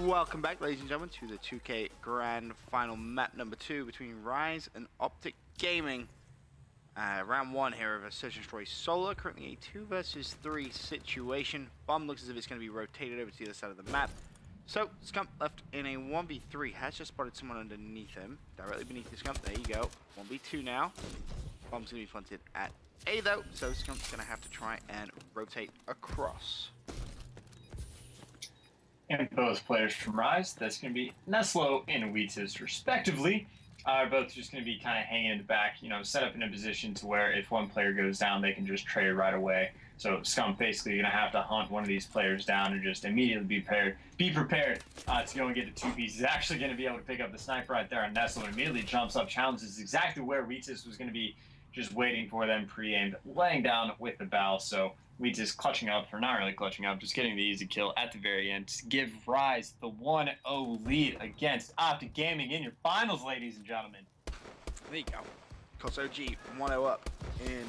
Welcome back, ladies and gentlemen, to the 2K Grand Final map number 2 between Rise and Optic Gaming. Round 1 here of a Search and Destroy solo, currently a 2 versus 3 situation. Bomb looks as if it's going to be rotated over to the other side of the map. So, Scump left in a 1v3, has just spotted someone underneath him, directly beneath the Scump. There you go, 1v2 now. Bomb's going to be planted at A though, so Scump's going to have to try and rotate across. And both players from Rise, that's going to be Neslo and Wheatus respectively, are both just going to be kind of hanging in the back, set up in a position to where if one player goes down, they can just trade right away. So Scump basically going to have to hunt one of these players down and just immediately be prepared to go and get the two pieces. He's actually going to be able to pick up the sniper right there on Neslo and immediately jumps up, challenges exactly where Wheatus was going to be just waiting for them pre-aimed, laying down with the bow. So Wheatus clutching up, or not really clutching up, just getting the easy kill at the very end to give Rise the 1-0 lead against Optic Gaming in your finals, ladies and gentlemen. There you go. Cost OG 1-0 up in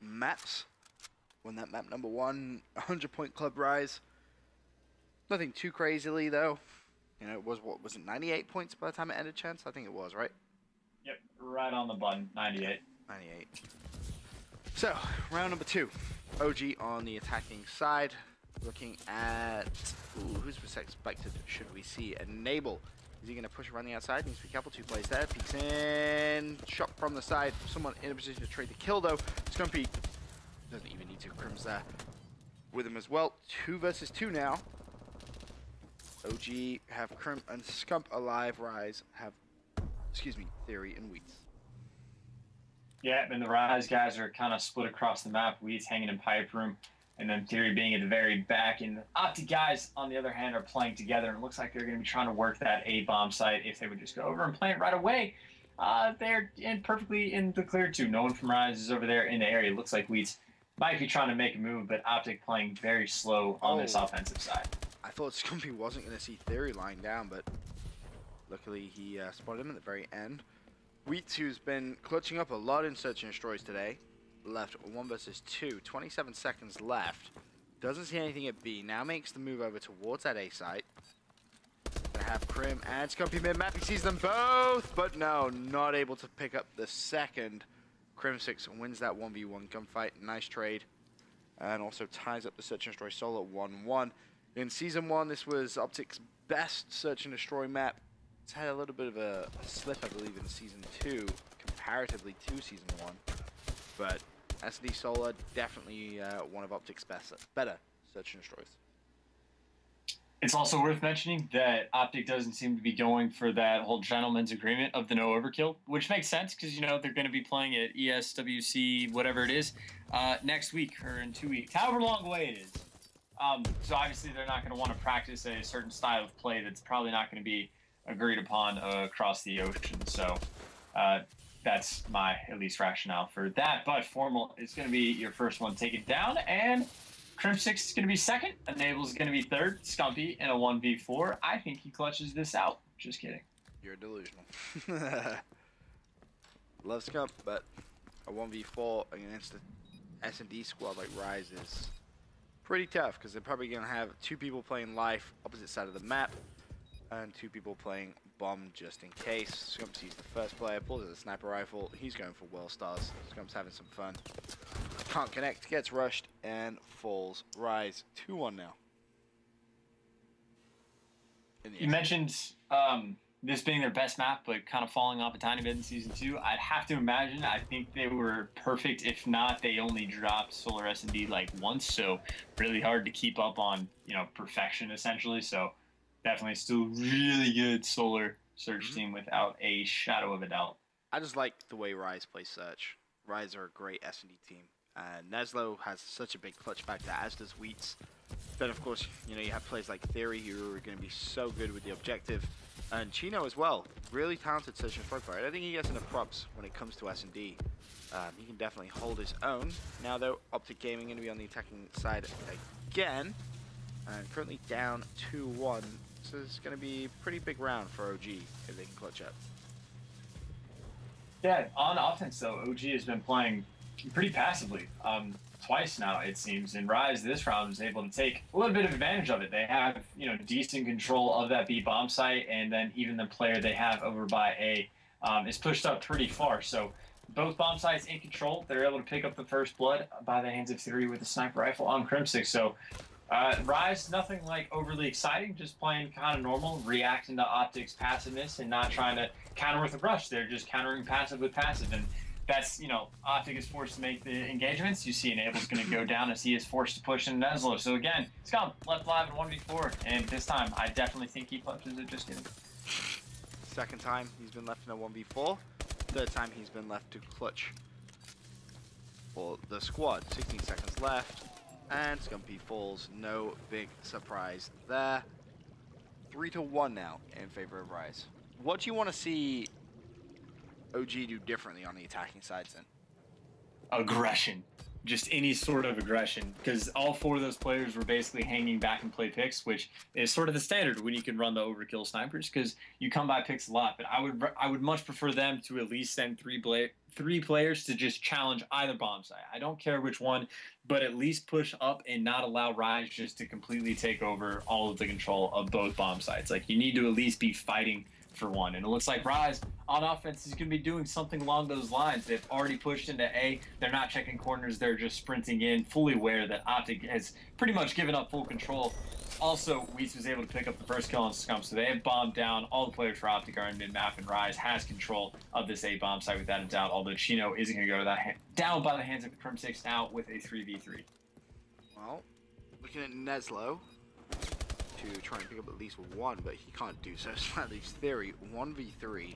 maps. Won that map number 1, 100-point club Rise. Nothing too crazily though. It was, what was it, 98 points by the time it ended, Chance? I think it was, right? Yep, right on the button, 98. 98. So, round number 2. OG on the attacking side. Looking at... Ooh, who's expected? Should we see Enable? Is he going to push around the outside? Needs to be careful. 2 plays there. Peeks in. Shot from the side. Someone in a position to trade the kill, though. Scumpy doesn't even need to. Crim's there with him as well. 2 versus 2 now. OG have Crim and Scump alive. Rise have, Theory and Wheats. Yeah, and the Rise guys are kind of split across the map. Wheats hanging in pipe room, and then Theory being at the very back. And the Optic guys, on the other hand, are playing together. And it looks like they're going to be trying to work that A-bomb site. If they would just go over and plant right away, they're perfectly in the clear too. No one from Rise is over there in the area. It looks like Wheats might be trying to make a move, but Optic playing very slow on this offensive side. I thought Scumpy wasn't going to see Theory lying down, but luckily he spotted him at the very end. Wheats, who's been clutching up a lot in Search and Destroys today, left 1 versus 2, 27 seconds left. Doesn't see anything at B, now makes the move over towards that A site. Gonna have Crim and Scumpy mid-map, he sees them both, but no, not able to pick up the second. Crim6 wins that 1v1 gunfight, nice trade, and also ties up the Search and Destroy solo 1-1. In Season 1, this was Optic's best Search and Destroy map. It's had a little bit of a slip, I believe, in Season 2, comparatively to Season 1. But SD Solar, definitely one of Optic's better Search and Destroys. It's also worth mentioning that Optic doesn't seem to be going for that whole gentleman's agreement of the no overkill, which makes sense because, they're going to be playing at ESWC, whatever it is, next week or in 2 weeks, however long away it is. So obviously they're not going to want to practice a certain style of play that's probably not going to be agreed upon across the ocean. So that's my at least rationale for that. But Formal is going to be your first one taken down, and Crim6 is going to be second. Enable is going to be third. Scumpy in a 1v4. I think he clutches this out. Just kidding. You're delusional. Love Scump, but a 1v4 against the S&D squad like Rise is pretty tough because they're probably going to have 2 people playing life opposite side of the map and 2 people playing bomb just in case. Scump sees the first player, pulls out the sniper rifle. He's going for World Stars. Scump's having some fun. Can't connect, gets rushed, and falls. Rise 2-1 now. You mentioned this being their best map, but kind of falling off a tiny bit in Season 2. I'd have to imagine, I think they were perfect. If not, they only dropped Solar S&D like once, so really hard to keep up on, perfection essentially. So definitely still really good Solar Search team without a shadow of a doubt. I just like the way Rise plays Search. Rise are a great S&D team. Neslo has such a big clutch factor, as does Wheats. Then, of course, you have players like Theory who are going to be so good with the objective. And Chino as well. Really talented Search and Destroy player. I don't think he gets enough props when it comes to S&D. He can definitely hold his own. Now, though, Optic Gaming going to be on the attacking side again. And currently down 2-1. So it's going to be a pretty big round for OG if they can clutch up. Yeah, on offense, though, OG has been playing pretty passively. Twice now, it seems. And Rise this round was able to take a little bit of advantage of it. They have, decent control of that B bomb site, and then even the player they have over by A is pushed up pretty far. So both bomb sites in control. They're able to pick up the first blood by the hands of Theory with a sniper rifle on Crimsix. So Rise, nothing like overly exciting, just playing kind of normal, reacting to Optic's passiveness and not trying to counter with a rush. They're just countering passive with passive. And that's, Optic is forced to make the engagements. You see Enable's going to go down as he is forced to push in Neslo. So again, Scum left live in 1v4, and this time I definitely think he clutches it. Just kidding. Second time he's been left in a 1v4. Third time he's been left to clutch for the squad. 16 seconds left, and Scumpy falls. No big surprise there. 3-1 now in favor of Rise. What do you want to see OG do differently on the attacking sides then? Aggression. Just any sort of aggression, because all four of those players were basically hanging back and play picks, which is sort of the standard when you can run the overkill snipers, because you come by picks a lot. But I would much prefer them to at least send three players to just challenge either bomb site. I don't care which one, but at least push up and not allow Rise just to completely take over all of the control of both bomb sites. Like, you need to at least be fighting for one. And it looks like Rise on offense is going to be doing something along those lines. They've already pushed into A. They're not checking corners. They're just sprinting in, fully aware that Optic has pretty much given up full control. Also, Weez was able to pick up the first kill on Scump, so they have bombed down. All the players for Optic are in mid-map, and Rise has control of this A bomb site without a doubt, although Chino isn't going to go to that down by the hands of Crim6 now with a 3v3. Well, looking at Neslo to try and pick up at least one, but he can't do so. So that leaves Theory 1v3.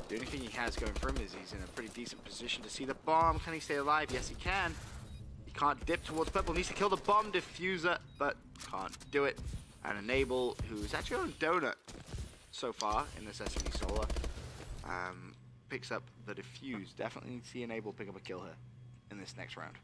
The only thing he has going for him is he's in a pretty decent position to see the bomb. Can he stay alive? Yes, he can. He can't dip towards purple. Needs to kill the bomb diffuser, but can't do it. And Enable, who's actually on Donut so far in this SMD Solar, picks up the diffuse. Definitely need to see Enable pick up a kill here in this next round.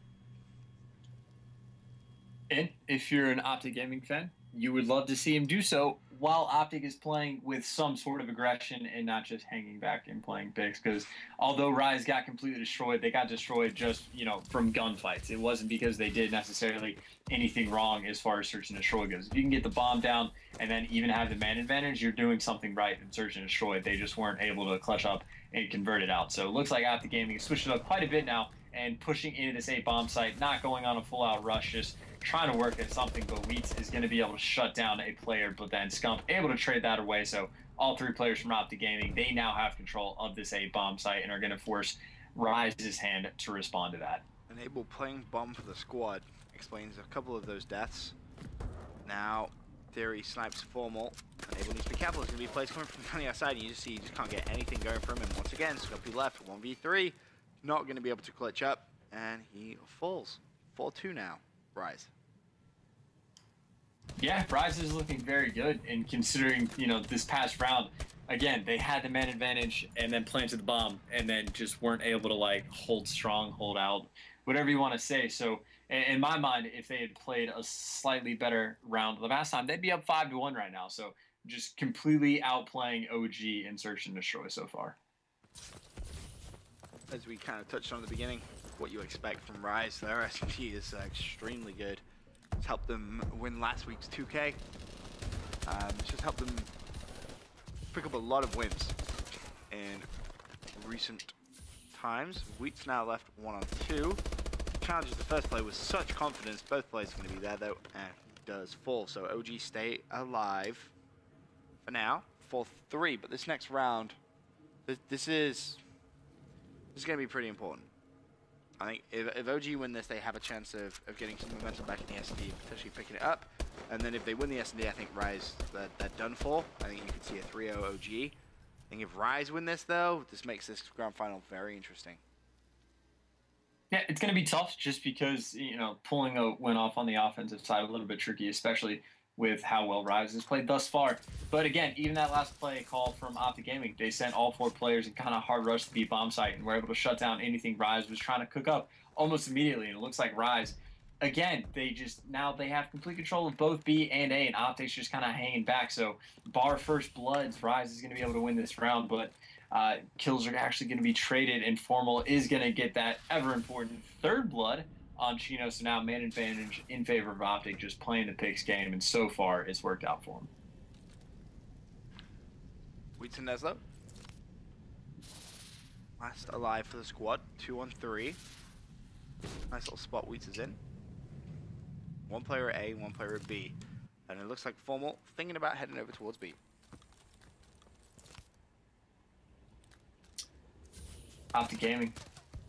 And if you're an Optic Gaming fan, you would love to see him do so while Optic is playing with some sort of aggression and not just hanging back and playing picks. Because although Rise got completely destroyed, they got destroyed just, from gunfights. It wasn't because they did necessarily anything wrong as far as search and destroy goes. If you can get the bomb down and then even have the man advantage, you're doing something right in search and destroy. They just weren't able to clutch up and convert it out. So it looks like Optic Gaming has switched it up quite a bit now and pushing into this A bomb site, not going on a full-out rush, just trying to work at something. But Wheats is going to be able to shut down a player, but then Scump able to trade that away. So all three players from Optic Gaming, they now have control of this A bomb site and are going to force Rise's hand to respond to that. Enable playing bomb for the squad explains a couple of those deaths. Now Theory snipes Formal. Enable needs to be careful. There's going to be players coming from the outside, and you just see you just can't get anything going from him. Once again, Scumpy left 1v3, not going to be able to clutch up, and he falls. 4-2 now. Rise. Yeah, Rise is looking very good, and considering, this past round, again, they had the man advantage and then planted the bomb and then just weren't able to, hold strong, hold out, whatever you want to say. So, in my mind, if they had played a slightly better round the last time, they'd be up 5-1 right now. So, just completely outplaying OG in Search and Destroy so far. As we kind of touched on at the beginning, what you expect from Rise, their SMG is extremely good. It's helped them win last week's 2K. It's just helped them pick up a lot of wins in recent times. Wheat's now left 1-on-2. Challenges the first play with such confidence. Both players are going to be there though, and he does fall. So OG stay alive for now. 4-3, but this next round, this is going to be pretty important. I think if OG win this, they have a chance of getting some momentum back in the SD, potentially picking it up. And then if they win the SD, I think Rise, they're done for. I think you could see a 3-0 OG. I think if Rise win this, though, this makes this grand final very interesting. Yeah, it's going to be tough just because, pulling a win off on the offensive side a little bit tricky, especially with how well Rise has played thus far. But again, even that last play call from Optic Gaming, they sent all four players and kind of hard rushed the B bomb site and were able to shut down anything Rise was trying to cook up almost immediately. And it looks like Rise, again, they have complete control of both B and A, and Optic's just kind of hanging back. So bar first bloods, Rise is going to be able to win this round, but kills are actually going to be traded, and Formal is going to get that ever important third blood on Chino. So now man advantage in favor of Optic, just playing the picks game, and so far it's worked out for him. Wheats and Neslo. Last alive for the squad. 2 on 3. Nice little spot Wheats is in. One player at A, one player at B. And it looks like Formal thinking about heading over towards B. Optic Gaming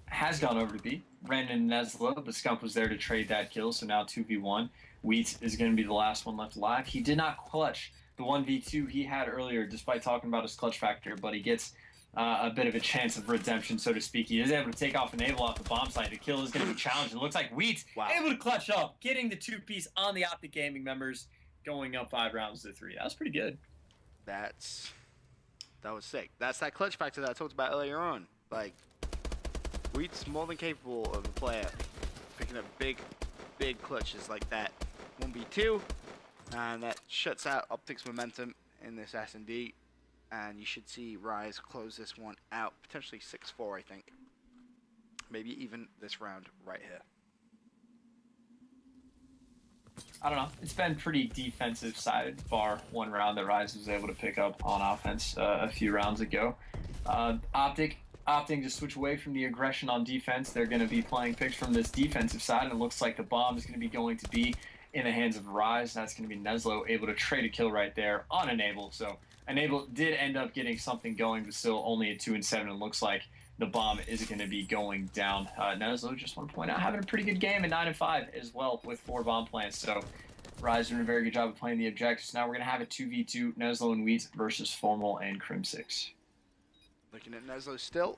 has gone over to B. Ran in Nesla, but Scump was there to trade that kill, so now 2v1. Wheat is going to be the last one left alive. He did not clutch the 1v2 he had earlier, despite talking about his clutch factor, but he gets a bit of a chance of redemption, so to speak. He is able to take off Enable off the bomb site. The kill is going to be challenged. It looks like Wheat able to clutch up, getting the 2-piece on the Optic Gaming members, going up 5 rounds to 3. That was pretty good. That was sick. That's that clutch factor that I talked about earlier on. Like, Wheat's more than capable of a player picking up big clutches like that 1v2, and that shuts out Optic's momentum in this S&D, and you should see Rise close this one out, potentially 6-4, I think. Maybe even this round right here. I don't know. It's been pretty defensive sided, bar one round that Rise was able to pick up on offense a few rounds ago. Optic opting to switch away from the aggression on defense. They're going to be playing picks from this defensive side, and it looks like the bomb is going to be in the hands of Rise. That's going to be Neslo able to trade a kill right there on Enable. So Enable did end up getting something going, but still only at 2 and 7. It looks like the bomb is going to be going down. Neslo, just want to point out, having a pretty good game at 9 and 5 as well with 4 bomb plants. So Rise doing a very good job of playing the objectives. Now we're going to have a 2v2, Neslo and Wheat versus Formal and Crim6. Looking at Neslo still,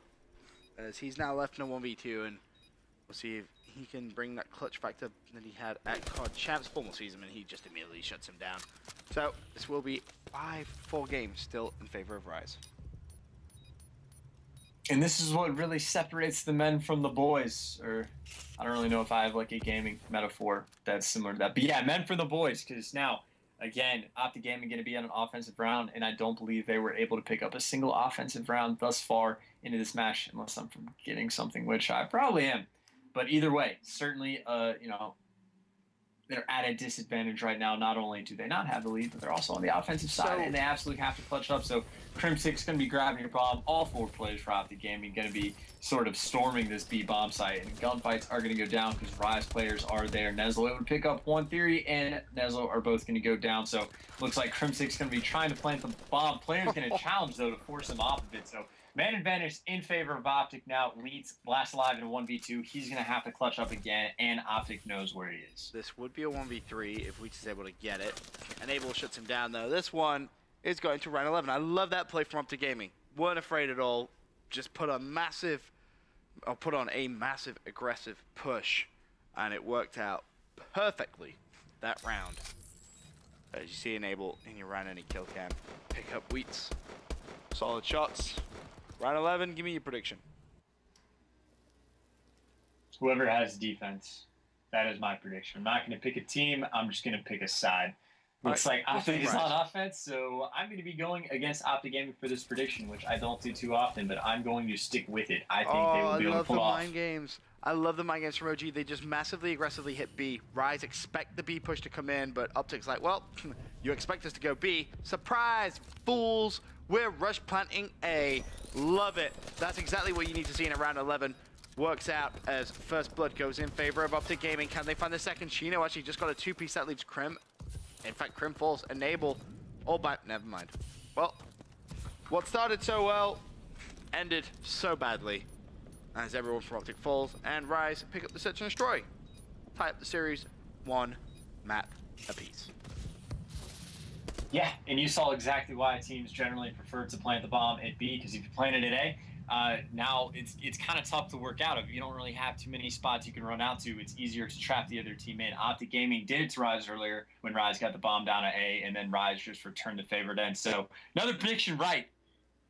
as he's now left in a 1v2, and we'll see if he can bring that clutch factor that he had at COD Champs. Formal sees him, and he just immediately shuts him down. So this will be 5-4 games still in favor of Rise. And this is what really separates the men from the boys, or I don't really know if I have like a gaming metaphor that's similar to that. But yeah, men from the boys, because now, again, Optic Gaming going to be on an offensive round, and I don't believe they were able to pick up a single offensive round thus far into this match, unless I'm forgetting something, which I probably am. But either way, certainly, they're at a disadvantage right now. Not only do they not have the lead, but they're also on the offensive side, and they absolutely have to clutch up. So Crim6 is going to be grabbing your bomb. All 4 players for Optic Gaming going to be sort of storming this B bomb site, and gunfights are going to go down because Rise players are there. Neslo able to pick up 1 Theory, and Neslo are both going to go down. So looks like Crim6 is going to be trying to plant the bomb. Player's going to challenge, though, to force him off of it. So man advantage in favor of Optic now. Leads last alive in a 1v2. He's going to have to clutch up again, and Optic knows where he is. This would be a 1v3 if Wheat is able to get it. Enable shuts him down, though. This one is going to round 11. I love that play from Optic Gaming. Weren't afraid at all. Just put on a massive aggressive push, and it worked out perfectly that round. As you see, Enable in your round any kill cam. Pick up Wheats. Solid shots. Round 11, give me your prediction. Whoever has defense, that is my prediction. I'm not going to pick a team. I'm just going to pick a side. Looks like Optic is on offense, so I'm going to be going against Optic Gaming for this prediction, which I don't do too often, but I'm going to stick with it. I think they will be able to pull off. I love the mind games. I love the mind games from OG. They just massively aggressively hit B. Rise expect the B push to come in, but Optic's like, well, you expect us to go B. Surprise, fools. We're rush planting A. Love it. That's exactly what you need to see in a round 11. Works out as first blood goes in favor of Optic Gaming. Can they find the second? Chino actually just got a 2-piece that leaves Crim. In fact, Crim falls. Enable. All by. Never mind. Well, what started so well ended so badly. As everyone from Optic falls, and Rise pick up the search and destroy. Tie up the series 1 map apiece. Yeah, and you saw exactly why teams generally prefer to plant the bomb at B, because if you plant it at A, now it's kind of tough to work out. If you don't really have too many spots you can run out to, it's easier to trap the other team in. Optic Gaming did it to Rise earlier when Rise got the bomb down at A, and then Rise just returned the favored end. So another prediction right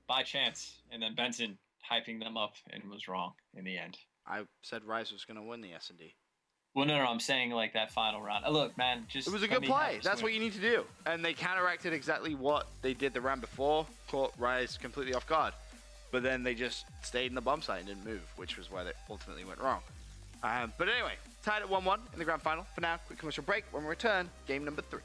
by chance, and then Benson hyping them up and was wrong in the end. I said Rise was going to win the S&D. Well, no, I'm saying like that final round. Look, man, just It was a let good me play. have That's swing. what you need to do. And they counteracted exactly what they did the round before. Caught Rise completely off guard. But then they just stayed in the bomb site and didn't move, which was where they ultimately went wrong. But anyway, tied at 1-1 in the grand final. For now, quick commercial break. When we return, game number 3.